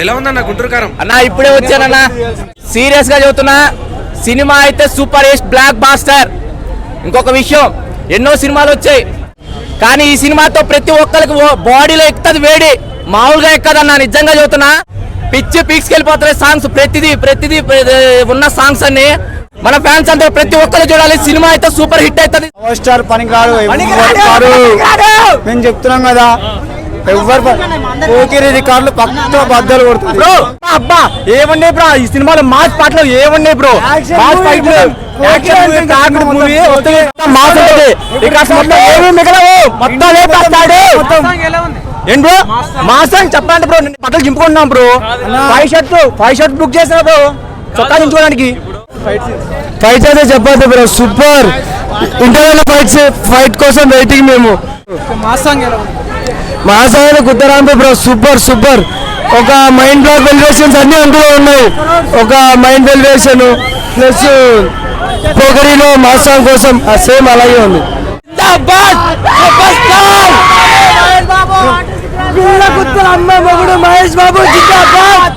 ఎలా ఉందన్న గుంటూరు కారం? అన్న ఇప్పుడే వచ్చానన్న, సీరియస్ గా చెబుతున్నా, సినిమా అయితే సూపర్ హిట్, బ్లాక్ బాస్టర్. ఇంకొక విషయం, ఎన్నో సినిమాలు వచ్చాయి కానీ ఈ సినిమాతో ప్రతి ఒక్కరికి బాడీలో ఎక్కుతుంది వేడి, మామూలుగా ఎక్కదన్నా. నిజంగా చెబుతున్నా, పిచ్చి పీక్స్కి వెళ్ళిపోతున్నాయి సాంగ్స్, ప్రతిదీ ఉన్న సాంగ్స్ అన్ని మన ఫ్యాన్స్ అంతా ప్రతి ఒక్కరు చూడాలి. సినిమా అయితే సూపర్ హిట్ అవుతుంది. పవర్ స్టార్ పనికిరాడు మేము చెప్తున్నాం కదా, ఎవరు పోకిరి రికార్డులు పక్క బద్దలు కొడుతుంది బ్రో. అబ్బా ఏమన్నా బ్రో, ఈ సినిమాలో మాస్ పాటలు ఏమన్నా బ్రో, మాస్ ఫైట్లు, మూవీ మాస్ ఉంటుంది, రికార్డ్స్ మొత్తం ఏమీ మిగలవు, మొత్తం లేపేస్తాడు. ఏం బ్రో మాస్ అని చెప్పండి బ్రో, నేను బట్టలు చింపుకుంటున్నాం బ్రో, 5 షర్ట్ బుక్ చేసిన బ్రో చొక్కా చించుకోవడానికి. ఫైట్స్ అయితే చెప్పొద్దు బ్రో, సూపర్ ఇంటర్వెల్ ఫైట్ కోసం వెయిటింగ్ మేము. మా సాంగ్ కుత్తరాంపే బ్రో, సూపర్. ఒక మైండ్ బ్లాక్ వెలివేషన్స్ అన్ని అందులో ఉన్నాయి. ఒక మైండ్ వెలివేషన్ ప్లస్ పోకరిలో మా సాంగ్ కోసం సేమ్ అలాగే ఉంది. మహేష్ బాబు జిందాబాద్.